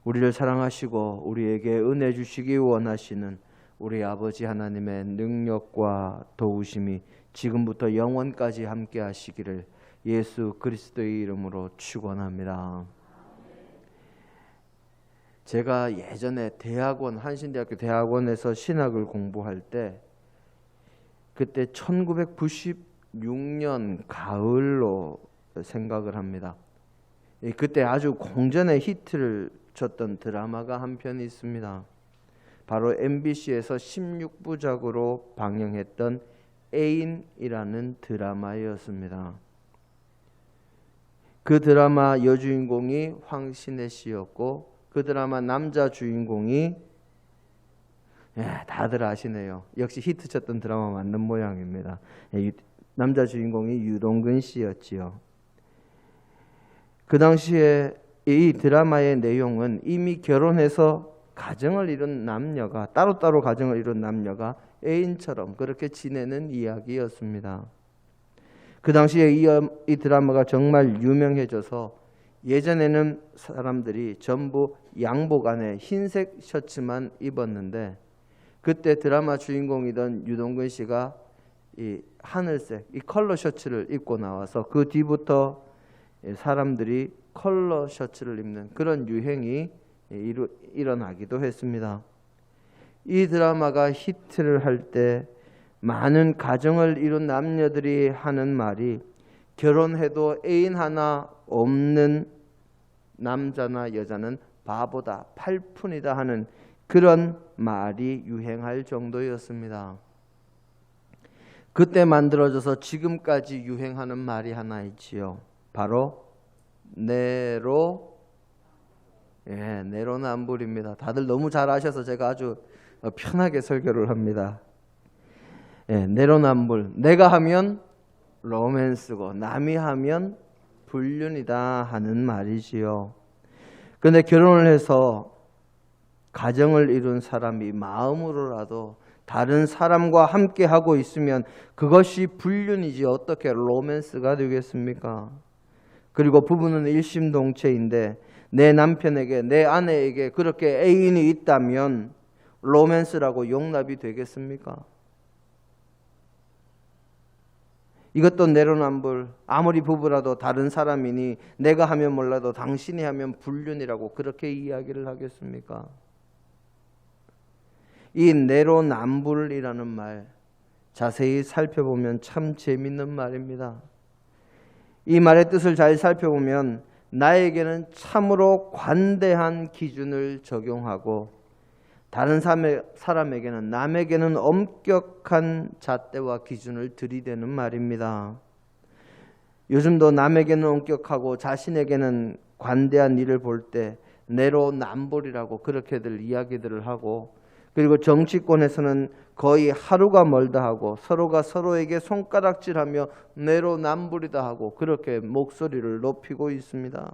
우리를 사랑하시고 우리에게 은혜 주시기 원하시는 우리 아버지 하나님의 능력과 도우심이 지금부터 영원까지 함께 하시기를 예수 그리스도의 이름으로 축원합니다. 제가 예전에 대학원, 한신대학교 대학원에서 신학을 공부할 때 그때 1996년 가을로 생각을 합니다. 그때 아주 공전의 히트를 쳤던 드라마가 한 편이 있습니다. 바로 MBC에서 16부작으로 방영했던 애인이라는 드라마였습니다. 그 드라마 여주인공이 황신혜 씨였고 그 드라마 남자 주인공이 다들 아시네요. 역시 히트쳤던 드라마 맞는 모양입니다. 남자 주인공이 유동근 씨였지요. 그 당시에 이 드라마의 내용은 이미 결혼해서 가정을 이룬 남녀가 따로따로 가정을 이룬 남녀가 애인처럼 그렇게 지내는 이야기였습니다. 그 당시에 이 드라마가 정말 유명해져서 예전에는 사람들이 전부 양복 안에 흰색 셔츠만 입었는데 그때 드라마 주인공이던 유동근 씨가 이 하늘색 이 컬러 셔츠를 입고 나와서 그 뒤부터 사람들이 컬러 셔츠를 입는 그런 유행이 일어나기도 했습니다. 이 드라마가 히트를 할 때 많은 가정을 이룬 남녀들이 하는 말이 결혼해도 애인 하나 없는 남자나 여자는 바보다, 팔푼이다 하는 그런 말이 유행할 정도였습니다. 그때 만들어져서 지금까지 유행하는 말이 하나 있지요. 바로 내로남불입니다. 다들 너무 잘 아셔서 제가 아주 편하게 설교를 합니다. 내로남불. 내가 하면 로맨스고 남이 하면 불륜이다 하는 말이지요. 그런데 결혼을 해서 가정을 이룬 사람이 마음으로라도 다른 사람과 함께 하고 있으면 그것이 불륜이지 어떻게 로맨스가 되겠습니까? 그리고 부부는 일심동체인데 내 남편에게 내 아내에게 그렇게 애인이 있다면 로맨스라고 용납이 되겠습니까? 이것도 내로남불. 아무리 부부라도 다른 사람이니 내가 하면 몰라도 당신이 하면 불륜이라고 그렇게 이야기를 하겠습니까? 이 내로남불이라는 말 자세히 살펴보면 참 재밌는 말입니다. 이 말의 뜻을 잘 살펴보면 나에게는 참으로 관대한 기준을 적용하고 다른 사람에게는 남에게는 엄격한 잣대와 기준을 들이대는 말입니다. 요즘도 남에게는 엄격하고 자신에게는 관대한 일을 볼 때 내로남불이라고 그렇게들 이야기들을 하고 그리고 정치권에서는 거의 하루가 멀다 하고 서로가 서로에게 손가락질하며 내로남불이다 하고 그렇게 목소리를 높이고 있습니다.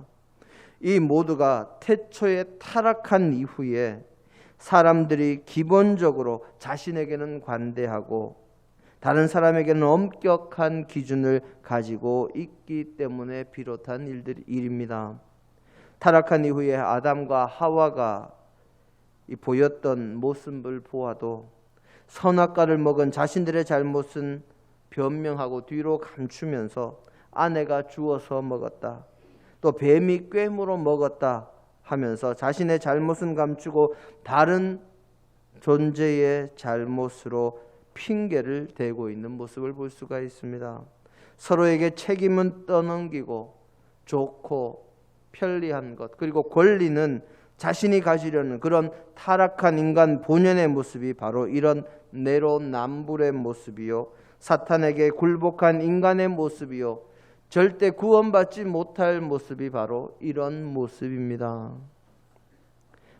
이 모두가 태초에 타락한 이후에 사람들이 기본적으로 자신에게는 관대하고 다른 사람에게는 엄격한 기준을 가지고 있기 때문에 비롯한 일입니다. 타락한 이후에 아담과 하와가 보였던 모습을 보아도 선악과를 먹은 자신들의 잘못은 변명하고 뒤로 감추면서 아내가 주어서 먹었다. 또 뱀이 꾀물어 먹었다 하면서 자신의 잘못은 감추고 다른 존재의 잘못으로 핑계를 대고 있는 모습을 볼 수가 있습니다. 서로에게 책임은 떠넘기고 좋고 편리한 것 그리고 권리는 자신이 가지려는 그런 타락한 인간 본연의 모습이 바로 이런 내로남불의 모습이요 사탄에게 굴복한 인간의 모습이요 절대 구원받지 못할 모습이 바로 이런 모습입니다.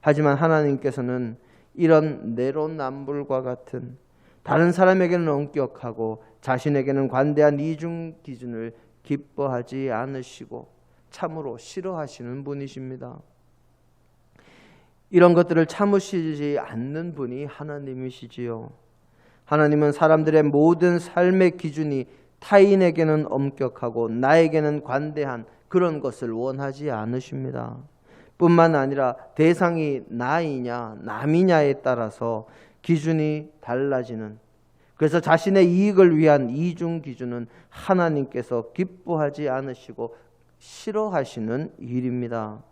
하지만 하나님께서는 이런 내로남불과 같은 다른 사람에게는 엄격하고 자신에게는 관대한 이중 기준을 기뻐하지 않으시고 참으로 싫어하시는 분이십니다. 이런 것들을 참으시지 않는 분이 하나님이시지요. 하나님은 사람들의 모든 삶의 기준이 타인에게는 엄격하고 나에게는 관대한 그런 것을 원하지 않으십니다. 뿐만 아니라 대상이 나이냐 남이냐에 따라서 기준이 달라지는, 그래서 자신의 이익을 위한 이중 기준은 하나님께서 기뻐하지 않으시고 싫어하시는 일입니다.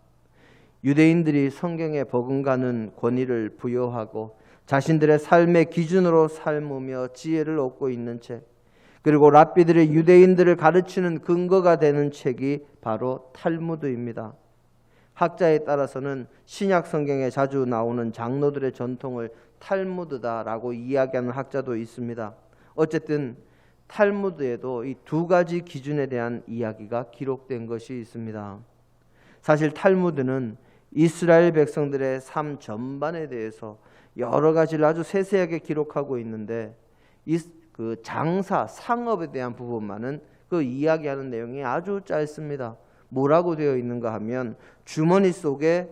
유대인들이 성경에 버금가는 권위를 부여하고 자신들의 삶의 기준으로 삶으며 지혜를 얻고 있는 책, 그리고 랍비들이 유대인들을 가르치는 근거가 되는 책이 바로 탈무드입니다. 학자에 따라서는 신약 성경에 자주 나오는 장로들의 전통을 탈무드다라고 이야기하는 학자도 있습니다. 어쨌든 탈무드에도 이 두 가지 기준에 대한 이야기가 기록된 것이 있습니다. 사실 탈무드는 이스라엘 백성들의 삶 전반에 대해서 여러 가지를 아주 세세하게 기록하고 있는데, 그 장사, 상업에 대한 부분만은 그 이야기하는 내용이 아주 짧습니다. 뭐라고 되어 있는가 하면 주머니 속에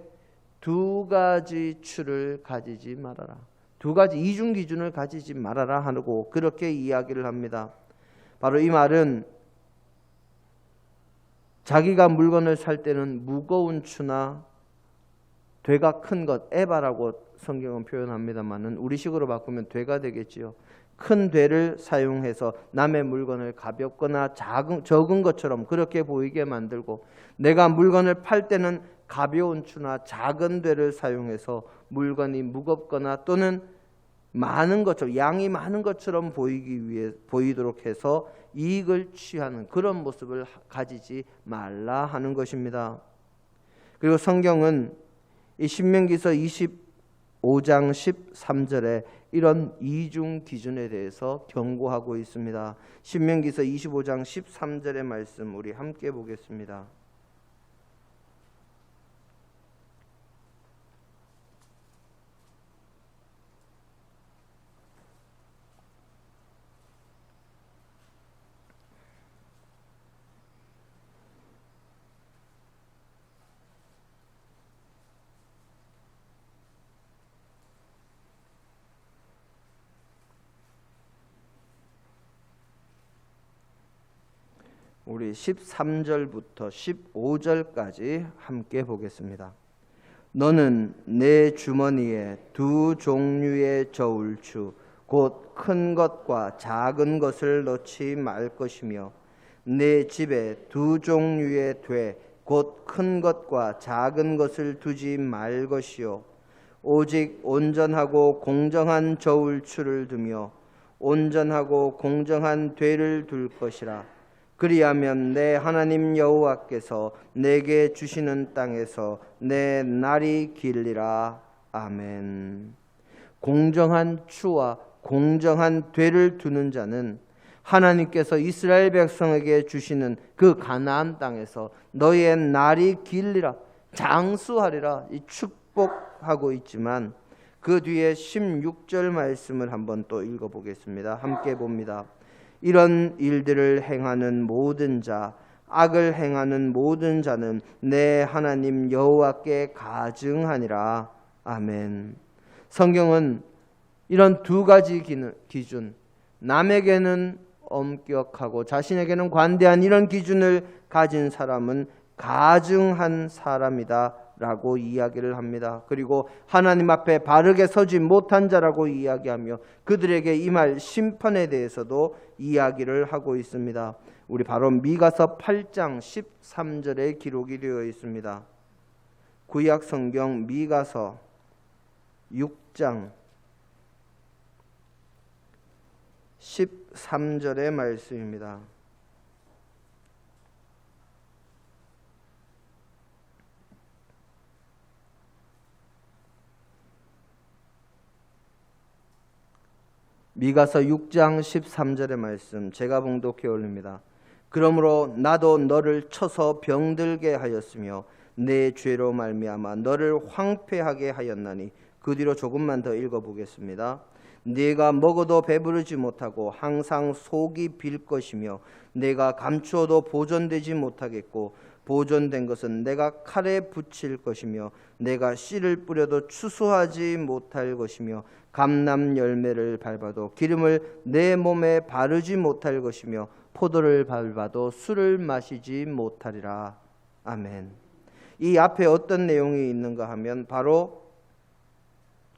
두 가지 추를 가지지 말아라, 두 가지 이중 기준을 가지지 말아라 하고 그렇게 이야기를 합니다. 바로 이 말은 자기가 물건을 살 때는 무거운 추나 되가 큰 것, 에바라고 성경은 표현합니다만은 우리식으로 바꾸면 되가 되겠지요. 큰 되를 사용해서 남의 물건을 가볍거나 적은 것처럼 그렇게 보이게 만들고, 내가 물건을 팔 때는 가벼운 추나 작은 되를 사용해서 물건이 무겁거나 또는 많은 것처럼, 양이 많은 것처럼 보이도록 해서 이익을 취하는 그런 모습을 가지지 말라 하는 것입니다. 그리고 성경은 이 신명기서 25장 13절에 이런 이중 기준에 대해서 경고하고 있습니다. 신명기서 25장 13절의 말씀 우리 함께 보겠습니다. 우리 13절부터 15절까지 함께 보겠습니다. 너는 내 주머니에 두 종류의 저울추 곧 큰 것과 작은 것을 넣지 말 것이며 내 집에 두 종류의 돼 곧 큰 것과 작은 것을 두지 말 것이요 오직 온전하고 공정한 저울추를 두며 온전하고 공정한 되를 둘 것이라. 그리하면 내 하나님 여호와께서 내게 주시는 땅에서 내 날이 길리라. 아멘. 공정한 추와 공정한 되를 두는 자는 하나님께서 이스라엘 백성에게 주시는 그 가나안 땅에서 너의 날이 길리라, 장수하리라 이 축복하고 있지만, 그 뒤에 16절 말씀을 한번 또 읽어보겠습니다. 함께 봅니다. 이런 일들을 행하는 모든 자, 악을 행하는 모든 자는 내 하나님 여호와께 가증하니라. 아멘. 성경은 이런 두 가지 기준, 남에게는 엄격하고 자신에게는 관대한 이런 기준을 가진 사람은 가증한 사람이다 라고 이야기를 합니다. 그리고 하나님 앞에 바르게 서지 못한 자라고 이야기하며 그들에게 임할 심판에 대해서도 이야기를 하고 있습니다. 우리 바로 미가서 8장 13절에 기록이 되어 있습니다. 구약 성경 미가서 6장 13절의 말씀입니다. 미가서 6장 13절의 말씀 제가 봉독해 올립니다. 그러므로 나도 너를 쳐서 병들게 하였으며 내 죄로 말미암아 너를 황폐하게 하였나니, 그 뒤로 조금만 더 읽어보겠습니다. 네가 먹어도 배부르지 못하고 항상 속이 빌 것이며 내가 감추어도 보존되지 못하겠고 보존된 것은 내가 칼에 붙일 것이며 내가 씨를 뿌려도 추수하지 못할 것이며 감람 열매를 밟아도 기름을 내 몸에 바르지 못할 것이며 포도를 밟아도 술을 마시지 못하리라. 아멘. 이 앞에 어떤 내용이 있는가 하면 바로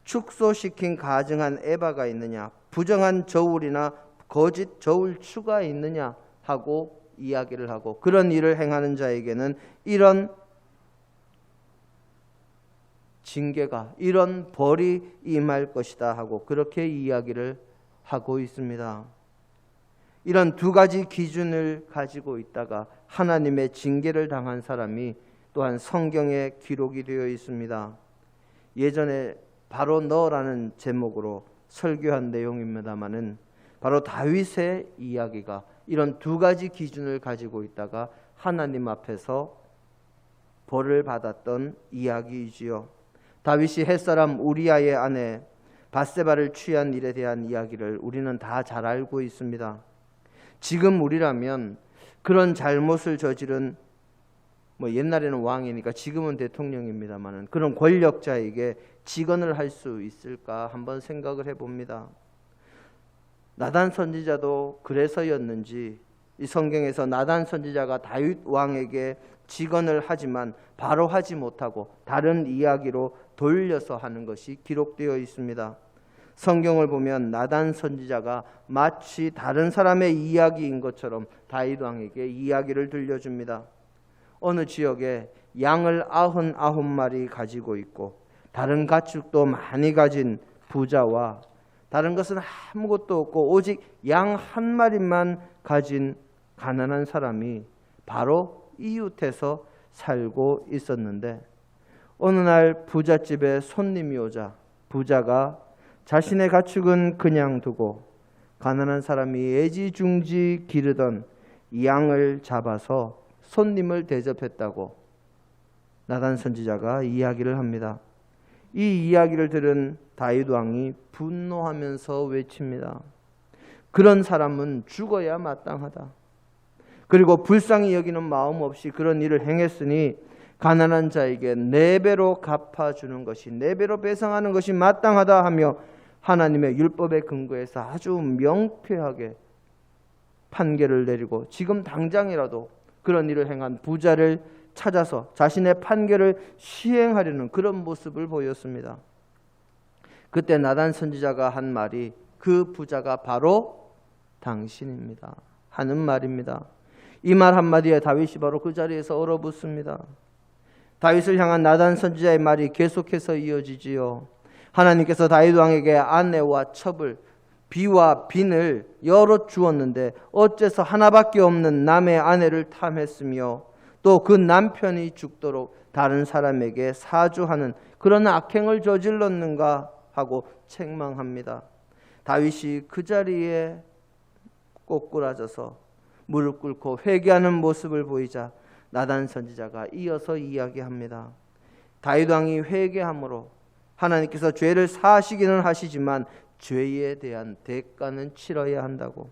축소시킨 가증한 에바가 있느냐, 부정한 저울이나 거짓 저울추가 있느냐 하고 이야기를 하고, 그런 일을 행하는 자에게는 이런 징계가, 이런 벌이 임할 것이다 하고 그렇게 이야기를 하고 있습니다. 이런 두 가지 기준을 가지고 있다가 하나님의 징계를 당한 사람이 또한 성경에 기록이 되어 있습니다. 예전에 바로 너라는 제목으로 설교한 내용입니다마는 바로 다윗의 이야기가 이런 두 가지 기준을 가지고 있다가 하나님 앞에서 벌을 받았던 이야기이지요. 다윗이 햇사람 우리아의 아내 밧세바를 취한 일에 대한 이야기를 우리는 다 잘 알고 있습니다. 지금 우리라면 그런 잘못을 저지른, 옛날에는 왕이니까 지금은 대통령입니다만, 그런 권력자에게 직언을 할 수 있을까 한번 생각을 해봅니다. 나단 선지자도 그래서였는지 이 성경에서 나단 선지자가 다윗 왕에게 직언을 하지만 바로 하지 못하고 다른 이야기로 돌려서 하는 것이 기록되어 있습니다. 성경을 보면 나단 선지자가 마치 다른 사람의 이야기인 것처럼 다윗 왕에게 이야기를 들려줍니다. 어느 지역에 양을 99마리 가지고 있고 다른 가축도 많이 가진 부자와 다른 것은 아무것도 없고 오직 양 한 마리만 가진 가난한 사람이 바로 이웃에서 살고 있었는데, 어느 날 부잣집에 손님이 오자 부자가 자신의 가축은 그냥 두고 가난한 사람이 애지중지 기르던 양을 잡아서 손님을 대접했다고 나단 선지자가 이야기를 합니다. 이 이야기를 들은 다윗 왕이 분노하면서 외칩니다. 그런 사람은 죽어야 마땅하다. 그리고 불쌍히 여기는 마음 없이 그런 일을 행했으니 가난한 자에게 4배로 갚아주는 것이, 4배로 배상하는 것이 마땅하다 하며 하나님의 율법에 근거해서 아주 명쾌하게 판결을 내리고 지금 당장이라도 그런 일을 행한 부자를 찾아서 자신의 판결을 시행하려는 그런 모습을 보였습니다. 그때 나단 선지자가 한 말이 그 부자가 바로 당신입니다 하는 말입니다. 이 말 한마디에 다윗이 바로 그 자리에서 얼어붙습니다. 다윗을 향한 나단 선지자의 말이 계속해서 이어지지요. 하나님께서 다윗 왕에게 아내와 첩을, 비와 빈을 여러 주었는데 어째서 하나밖에 없는 남의 아내를 탐했으며 또 그 남편이 죽도록 다른 사람에게 사주하는 그런 악행을 저질렀는가 하고 책망합니다. 다윗이 그 자리에 꼬꾸라져서 무릎 꿇고 회개하는 모습을 보이자 나단 선지자가 이어서 이야기합니다. 다윗 왕이 회개함으로 하나님께서 죄를 사하시기는 하시지만 죄에 대한 대가는 치러야 한다고,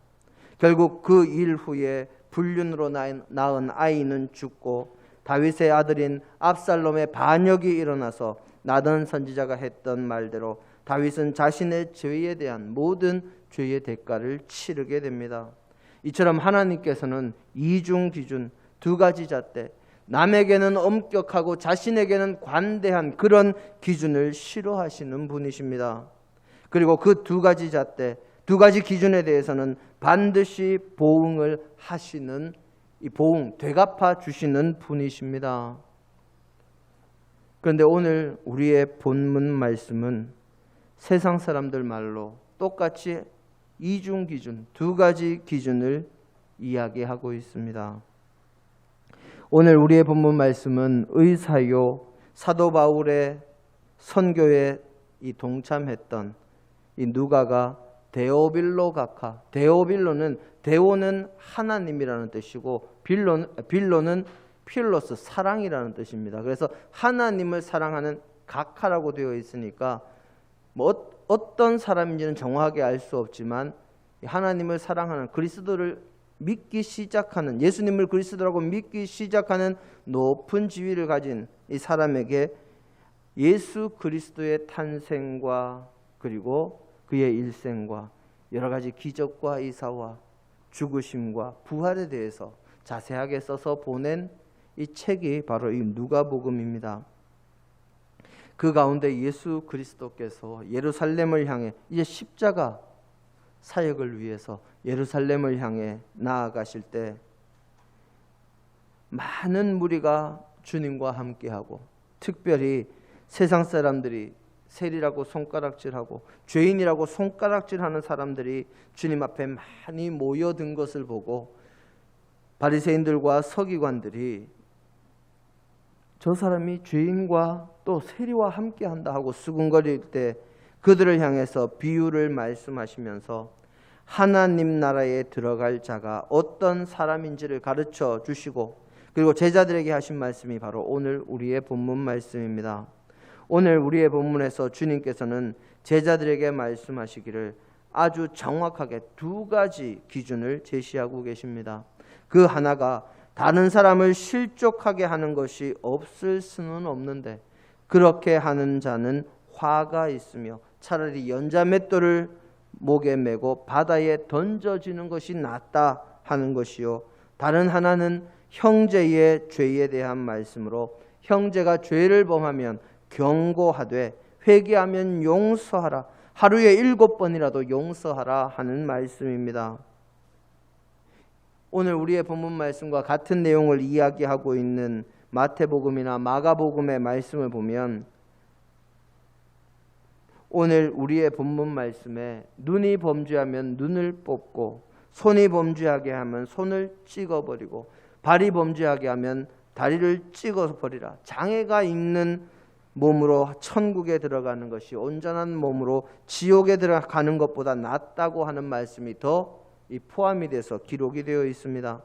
결국 그 일 후에 불륜으로 낳은 아이는 죽고 다윗의 아들인 압살롬의 반역이 일어나서 나단 선지자가 했던 말대로 다윗은 자신의 죄에 대한 모든 죄의 대가를 치르게 됩니다. 이처럼 하나님께서는 이중 기준, 두 가지 잣대, 남에게는 엄격하고 자신에게는 관대한 그런 기준을 싫어하시는 분이십니다. 그리고 그 두 가지 잣대, 두 가지 기준에 대해서는 반드시 보응을 하시는, 이 보응, 되갚아 주시는 분이십니다. 그런데 오늘 우리의 본문 말씀은 세상 사람들 말로 똑같이 이중 기준, 두 가지 기준을 이야기하고 있습니다. 오늘 우리의 본문 말씀은 의사요 사도 바울의 선교에 동참했던 이 누가가 데오빌로 각하, 데오빌로는 데오는 하나님이라는 뜻이고 빌로는 필로스, 사랑이라는 뜻입니다. 그래서 하나님을 사랑하는 각하라고 되어 있으니까 어떤 사람인지는 정확하게 알 수 없지만 하나님을 사랑하는, 그리스도를 믿기 시작하는, 예수님을 그리스도라고 믿기 시작하는 높은 지위를 가진 이 사람에게 예수 그리스도의 탄생과 그리고 그의 일생과 여러 가지 기적과 이사와 죽으심과 부활에 대해서 자세하게 써서 보낸 이 책이 바로 이 누가복음입니다. 그 가운데 예수 그리스도께서 예루살렘을 향해 이제 십자가 사역을 위해서 예루살렘을 향해 나아가실 때 많은 무리가 주님과 함께하고, 특별히 세상 사람들이 세리라고 손가락질하고 죄인이라고 손가락질하는 사람들이 주님 앞에 많이 모여든 것을 보고 바리새인들과 서기관들이 저 사람이 죄인과 또 세리와 함께한다 하고 수군거릴 때 그들을 향해서 비유를 말씀하시면서 하나님 나라에 들어갈 자가 어떤 사람인지를 가르쳐 주시고, 그리고 제자들에게 하신 말씀이 바로 오늘 우리의 본문 말씀입니다. 오늘 우리의 본문에서 주님께서는 제자들에게 말씀하시기를 아주 정확하게 두 가지 기준을 제시하고 계십니다. 그 하나가 다른 사람을 실족하게 하는 것이 없을 수는 없는데 그렇게 하는 자는 화가 있으며 차라리 연자맷돌을 목에 메고 바다에 던져지는 것이 낫다 하는 것이요, 다른 하나는 형제의 죄에 대한 말씀으로 형제가 죄를 범하면 경고하되 회개하면 용서하라, 하루에 7번이라도 용서하라 하는 말씀입니다. 오늘 우리의 본문 말씀과 같은 내용을 이야기하고 있는 마태복음이나 마가복음의 말씀을 보면 오늘 우리의 본문 말씀에 눈이 범죄하면 눈을 뽑고, 손이 범죄하게 하면 손을 찍어버리고, 발이 범죄하게 하면 다리를 찍어버리라, 장애가 있는 몸으로 천국에 들어가는 것이 온전한 몸으로 지옥에 들어가는 것보다 낫다고 하는 말씀이 더 포함이 돼서 기록이 되어 있습니다.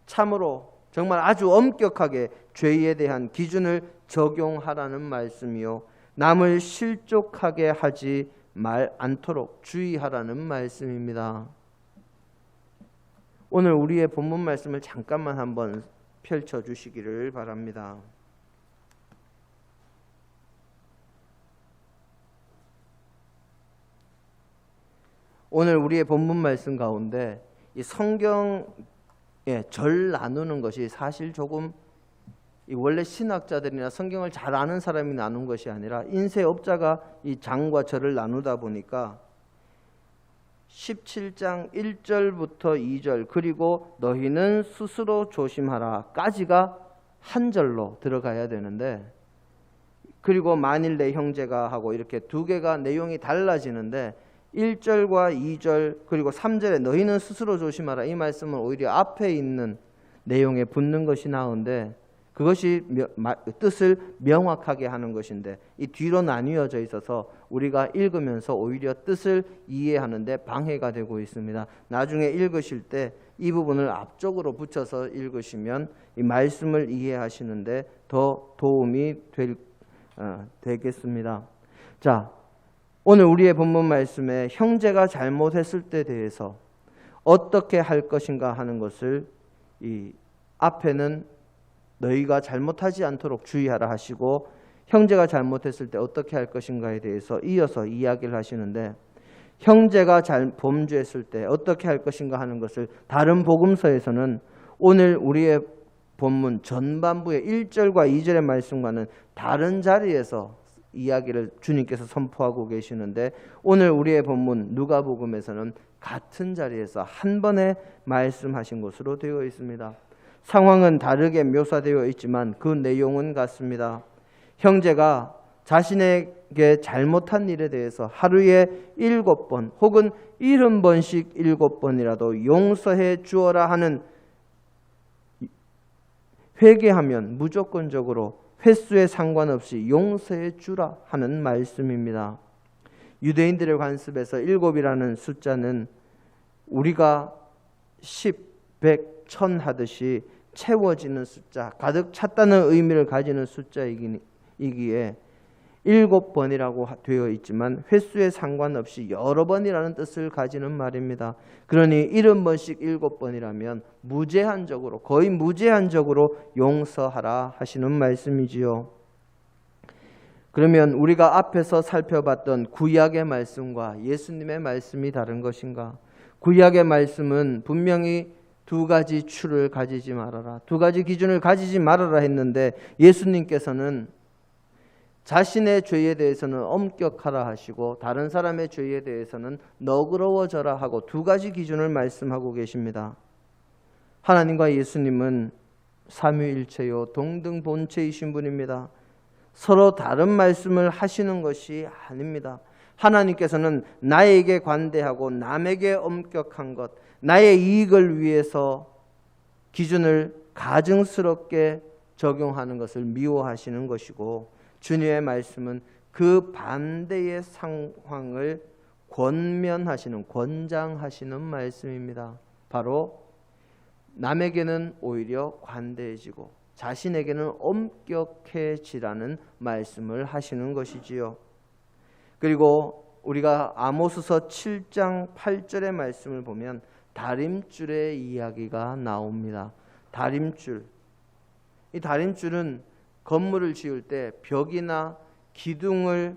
참으로 정말 아주 엄격하게 죄에 대한 기준을 적용하라는 말씀이요, 남을 실족하게 하지 않도록 주의하라는 말씀입니다. 오늘 우리의 본문 말씀을 잠깐만 한번 펼쳐 주시기를 바랍니다. 오늘 우리의 본문 말씀 가운데 이 성경에 절 나누는 것이 사실 조금 원래 신학자들이나 성경을 잘 아는 사람이 나눈 것이 아니라 인쇄업자가 이 장과 절을 나누다 보니까 17장 1절부터 2절 그리고 너희는 스스로 조심하라 까지가 한 절로 들어가야 되는데, 그리고 만일 내 형제가 하고 이렇게 두 개가 내용이 달라지는데 1절과 2절 그리고 3절에 너희는 스스로 조심하라 이 말씀은 오히려 앞에 있는 내용에 붙는 것이 나은데 그것이 뜻을 명확하게 하는 것인데 이 뒤로 나뉘어져 있어서 우리가 읽으면서 오히려 뜻을 이해하는데 방해가 되고 있습니다. 나중에 읽으실 때 이 부분을 앞쪽으로 붙여서 읽으시면 이 말씀을 이해하시는데 더 도움이 되겠습니다. 자, 오늘 우리의 본문 말씀에 형제가 잘못했을 때 대해서 어떻게 할 것인가 하는 것을 이 앞에는 너희가 잘못하지 않도록 주의하라 하시고, 형제가 잘못했을 때 어떻게 할 것인가에 대해서 이어서 이야기를 하시는데, 형제가 범죄했을 때 어떻게 할 것인가 하는 것을 다른 복음서에서는 오늘 우리의 본문 전반부의 1절과 2절의 말씀과는 다른 자리에서 이야기를 주님께서 선포하고 계시는데, 오늘 우리의 본문 누가복음에서는 같은 자리에서 한 번에 말씀하신 것으로 되어 있습니다. 상황은 다르게 묘사되어 있지만 그 내용은 같습니다. 형제가 자신에게 잘못한 일에 대해서 하루에 7번 혹은 70번씩 7번이라도 용서해 주어라 하는, 회개하면 무조건적으로 횟수에 상관없이 용서해 주라 하는 말씀입니다. 유대인들의 관습에서 7이라는 숫자는 우리가 10, 100, 1000 하듯이 채워지는 숫자, 가득 찼다는 의미를 가지는 숫자이기에 7번이라고 되어 있지만 횟수에 상관없이 여러 번이라는 뜻을 가지는 말입니다. 그러니 70번씩 7번이라면 무제한적으로, 거의 무제한적으로 용서하라 하시는 말씀이지요. 그러면 우리가 앞에서 살펴봤던 구약의 말씀과 예수님의 말씀이 다른 것인가? 구약의 말씀은 분명히 두 가지 추를 가지지 말아라, 두 가지 기준을 가지지 말아라 했는데 예수님께서는 자신의 죄에 대해서는 엄격하라 하시고 다른 사람의 죄에 대해서는 너그러워져라 하고 두 가지 기준을 말씀하고 계십니다. 하나님과 예수님은 삼위일체요 동등본체이신 분입니다. 서로 다른 말씀을 하시는 것이 아닙니다. 하나님께서는 나에게 관대하고 남에게 엄격한 것, 나의 이익을 위해서 기준을 가증스럽게 적용하는 것을 미워하시는 것이고, 주님의 말씀은 그 반대의 상황을 권면하시는, 권장하시는 말씀입니다. 바로 남에게는 오히려 관대해지고 자신에게는 엄격해지라는 말씀을 하시는 것이지요. 그리고 우리가 아모스서 7장 8절의 말씀을 보면 다림줄의 이야기가 나옵니다. 다림줄. 이 다림줄은 건물을 지을 때 벽이나 기둥을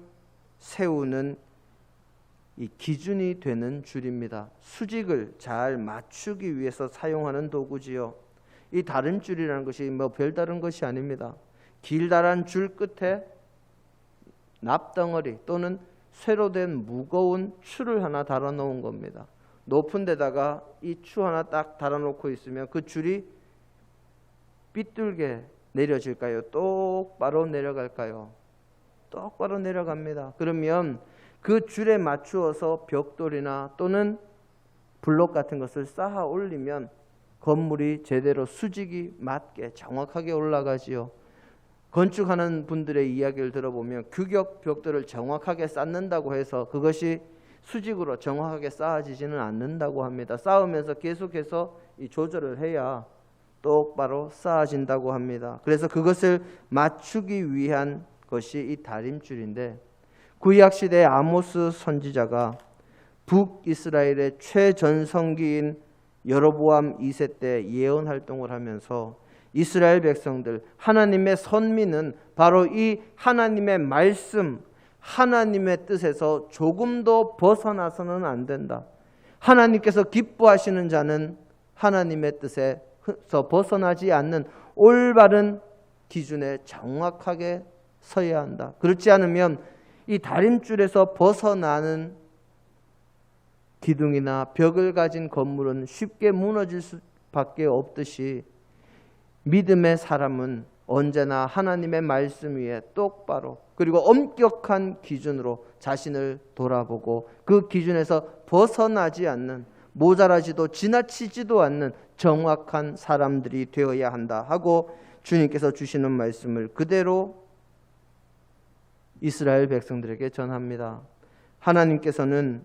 세우는 이 기준이 되는 줄입니다. 수직을 잘 맞추기 위해서 사용하는 도구지요. 이 다림줄이라는 것이 별다른 것이 아닙니다. 길다란 줄 끝에 납덩어리 또는 쇠로 된 무거운 추를 하나 달아 놓은 겁니다. 높은 데다가 이 추 하나 딱 달아 놓고 있으면 그 줄이 삐뚤게 내려질까요? 똑바로 내려갈까요? 똑바로 내려갑니다. 그러면 그 줄에 맞추어서 벽돌이나 또는 블록 같은 것을 쌓아 올리면 건물이 제대로 수직이 맞게 정확하게 올라가지요. 건축하는 분들의 이야기를 들어보면 규격 벽돌을 정확하게 쌓는다고 해서 그것이 수직으로 정확하게 쌓아지지는 않는다고 합니다. 쌓으면서 계속해서 이 조절을 해야 똑바로 쌓아진다고 합니다. 그래서 그것을 맞추기 위한 것이 이 다림줄인데, 구약시대의 아모스 선지자가 북이스라엘의 최전성기인 여로보암 2세 때 예언 활동을 하면서 이스라엘 백성들, 하나님의 선민은 바로 이 하나님의 말씀, 하나님의 뜻에서 조금도 벗어나서는 안 된다. 하나님께서 기뻐하시는 자는 하나님의 뜻에서 벗어나지 않는 올바른 기준에 정확하게 서야 한다. 그렇지 않으면 이 다림줄에서 벗어나는 기둥이나 벽을 가진 건물은 쉽게 무너질 수밖에 없듯이 믿음의 사람은 언제나 하나님의 말씀 위에 똑바로 그리고 엄격한 기준으로 자신을 돌아보고 그 기준에서 벗어나지 않는, 모자라지도 지나치지도 않는 정확한 사람들이 되어야 한다 하고 주님께서 주시는 말씀을 그대로 이스라엘 백성들에게 전합니다. 하나님께서는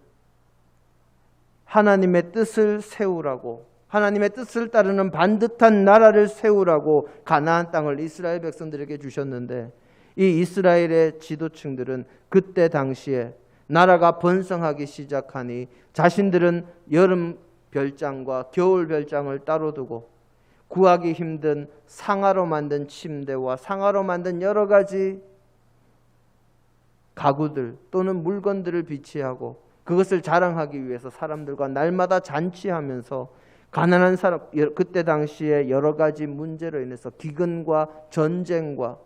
하나님의 뜻을 세우라고, 하나님의 뜻을 따르는 반듯한 나라를 세우라고 가나안 땅을 이스라엘 백성들에게 주셨는데, 이 이스라엘의 지도층들은 그때 당시에 나라가 번성하기 시작하니 자신들은 여름 별장과 겨울 별장을 따로 두고 구하기 힘든 상아로 만든 침대와 상아로 만든 여러 가지 가구들 또는 물건들을 비치하고 그것을 자랑하기 위해서 사람들과 날마다 잔치하면서 가난한 사람, 그때 당시에 여러 가지 문제로 인해서 기근과 전쟁과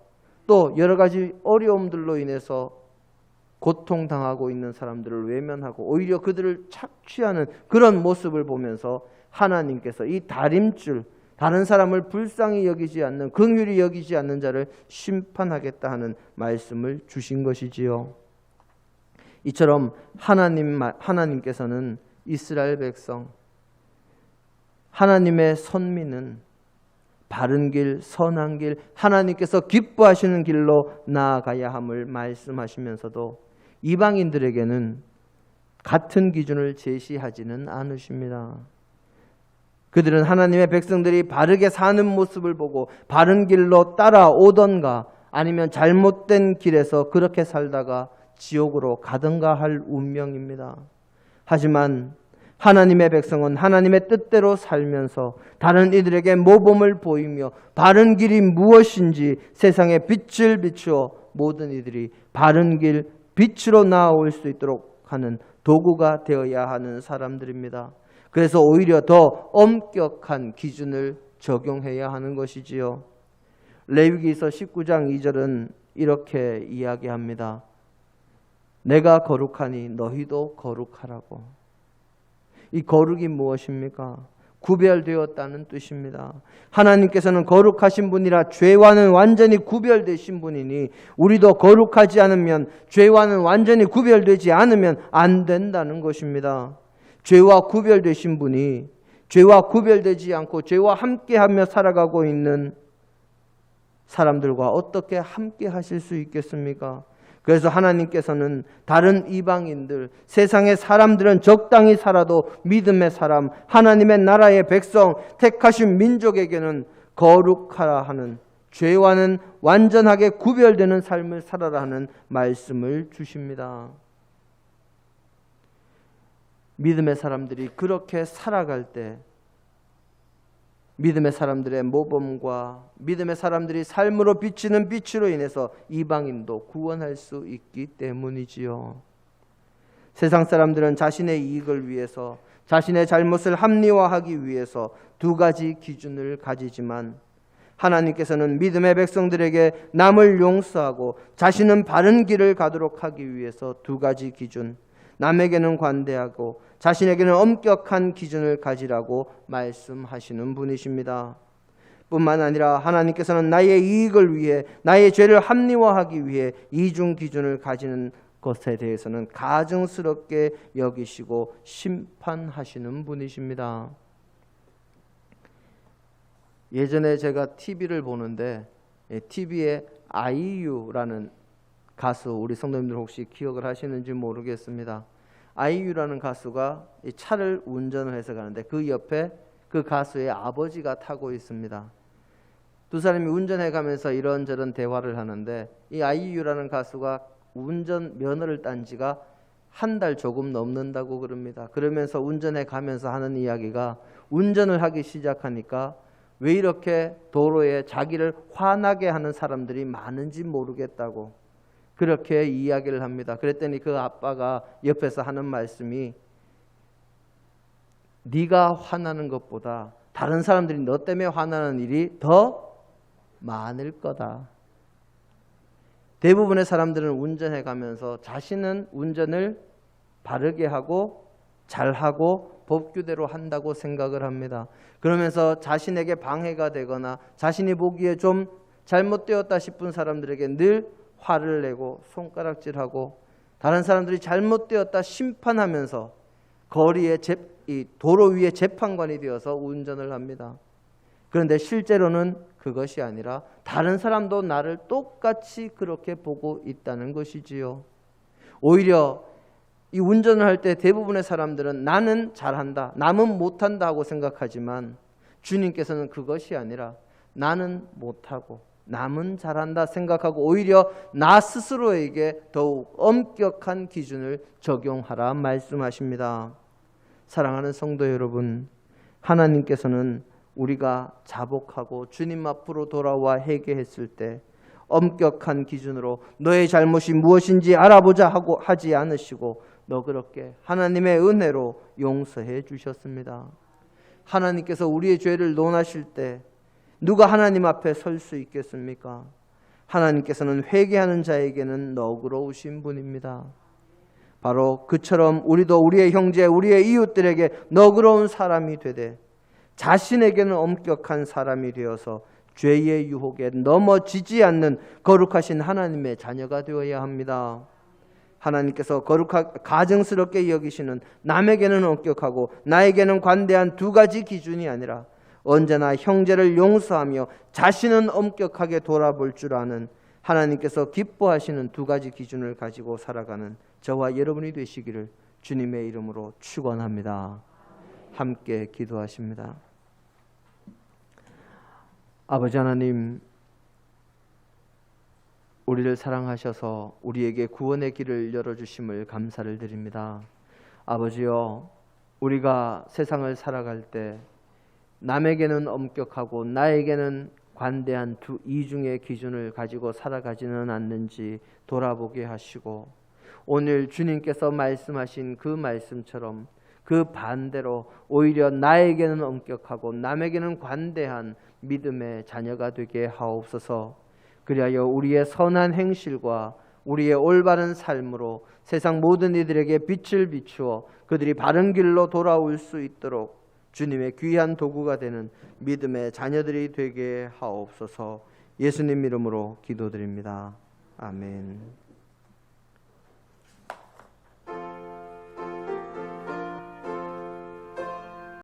또 여러 가지 어려움들로 인해서 고통당하고 있는 사람들을 외면하고 오히려 그들을 착취하는 그런 모습을 보면서 하나님께서 이 다림줄, 다른 사람을 불쌍히 여기지 않는, 긍휼히 여기지 않는 자를 심판하겠다 하는 말씀을 주신 것이지요. 이처럼 하나님께서는 이스라엘 백성, 하나님의 선민은 바른 길, 선한 길, 하나님께서 기뻐하시는 길로 나아가야 함을 말씀하시면서도 이방인들에게는 같은 기준을 제시하지는 않으십니다. 그들은 하나님의 백성들이 바르게 사는 모습을 보고 바른 길로 따라오던가 아니면 잘못된 길에서 그렇게 살다가 지옥으로 가든가 할 운명입니다. 하지만 하나님의 백성은 하나님의 뜻대로 살면서 다른 이들에게 모범을 보이며 바른 길이 무엇인지 세상에 빛을 비추어 모든 이들이 바른 길, 빛으로 나아올 수 있도록 하는 도구가 되어야 하는 사람들입니다. 그래서 오히려 더 엄격한 기준을 적용해야 하는 것이지요. 레위기서 19장 2절은 이렇게 이야기합니다. 내가 거룩하니 너희도 거룩하라고. 이 거룩이 무엇입니까? 구별되었다는 뜻입니다. 하나님께서는 거룩하신 분이라 죄와는 완전히 구별되신 분이니 우리도 거룩하지 않으면, 죄와는 완전히 구별되지 않으면 안 된다는 것입니다. 죄와 구별되신 분이 죄와 구별되지 않고 죄와 함께하며 살아가고 있는 사람들과 어떻게 함께 하실 수 있겠습니까? 그래서 하나님께서는 다른 이방인들, 세상의 사람들은 적당히 살아도 믿음의 사람, 하나님의 나라의 백성, 택하신 민족에게는 거룩하라 하는, 죄와는 완전하게 구별되는 삶을 살아라 하는 말씀을 주십니다. 믿음의 사람들이 그렇게 살아갈 때 믿음의 사람들의 모범과 믿음의 사람들이 삶으로 비치는 빛으로 인해서 이방인도 구원할 수 있기 때문이지요. 세상 사람들은 자신의 이익을 위해서, 자신의 잘못을 합리화하기 위해서 두 가지 기준을 가지지만 하나님께서는 믿음의 백성들에게 남을 용서하고 자신은 바른 길을 가도록 하기 위해서 두 가지 기준, 남에게는 관대하고 자신에게는 엄격한 기준을 가지라고 말씀하시는 분이십니다. 뿐만 아니라 하나님께서는 나의 이익을 위해, 나의 죄를 합리화하기 위해 이중 기준을 가지는 것에 대해서는 가증스럽게 여기시고 심판하시는 분이십니다. 예전에 제가 TV를 보는데 TV에 아이유라는 가수, 우리 성도님들 혹시 기억을 하시는지 모르겠습니다. 아이유라는 가수가 차를 운전을 해서 가는데 그 옆에 그 가수의 아버지가 타고 있습니다. 두 사람이 운전해 가면서 이런저런 대화를 하는데 이 아이유라는 가수가 운전 면허를 딴 지가 한 달 조금 넘는다고 그럽니다. 그러면서 운전해 가면서 하는 이야기가, 운전을 하기 시작하니까 왜 이렇게 도로에 자기를 화나게 하는 사람들이 많은지 모르겠다고 그렇게 이야기를 합니다. 그랬더니 그 아빠가 옆에서 하는 말씀이, 네가 화나는 것보다 다른 사람들이 너 때문에 화나는 일이 더 많을 거다. 대부분의 사람들은 운전해 가면서 자신은 운전을 바르게 하고 잘하고 법규대로 한다고 생각을 합니다. 그러면서 자신에게 방해가 되거나 자신이 보기에 좀 잘못되었다 싶은 사람들에게 늘 화를 내고 손가락질하고 다른 사람들이 잘못되었다 심판하면서 거리에 도로 위에 재판관이 되어서 운전을 합니다. 그런데 실제로는 그것이 아니라 다른 사람도 나를 똑같이 그렇게 보고 있다는 것이지요. 오히려 이 운전을 할 때 대부분의 사람들은 나는 잘한다, 남은 못한다 하고 생각하지만 주님께서는 그것이 아니라 나는 못하고 남은 잘한다 생각하고 오히려 나 스스로에게 더욱 엄격한 기준을 적용하라 말씀하십니다. 사랑하는 성도 여러분, 하나님께서는 우리가 자복하고 주님 앞으로 돌아와 회개했을 때 엄격한 기준으로 너의 잘못이 무엇인지 알아보자 하고 하지 않으시고 너그럽게 하나님의 은혜로 용서해 주셨습니다. 하나님께서 우리의 죄를 논하실 때 누가 하나님 앞에 설 수 있겠습니까? 하나님께서는 회개하는 자에게는 너그러우신 분입니다. 바로 그처럼 우리도 우리의 형제, 우리의 이웃들에게 너그러운 사람이 되되 자신에게는 엄격한 사람이 되어서 죄의 유혹에 넘어지지 않는 거룩하신 하나님의 자녀가 되어야 합니다. 하나님께서 가증스럽게 여기시는 남에게는 엄격하고 나에게는 관대한 두 가지 기준이 아니라 언제나 형제를 용서하며 자신은 엄격하게 돌아볼 줄 아는 하나님께서 기뻐하시는 두 가지 기준을 가지고 살아가는 저와 여러분이 되시기를 주님의 이름으로 축원합니다. 함께 기도하십니다. 아버지 하나님, 우리를 사랑하셔서 우리에게 구원의 길을 열어주심을 감사를 드립니다. 아버지여, 우리가 세상을 살아갈 때 남에게는 엄격하고 나에게는 관대한 이중의 기준을 가지고 살아가지는 않는지 돌아보게 하시고 오늘 주님께서 말씀하신 그 말씀처럼 그 반대로 오히려 나에게는 엄격하고 남에게는 관대한 믿음의 자녀가 되게 하옵소서. 그리하여 우리의 선한 행실과 우리의 올바른 삶으로 세상 모든 이들에게 빛을 비추어 그들이 바른 길로 돌아올 수 있도록 주님의 귀한 도구가 되는 믿음의 자녀들이 되게 하옵소서. 예수님 이름으로 기도드립니다. 아멘.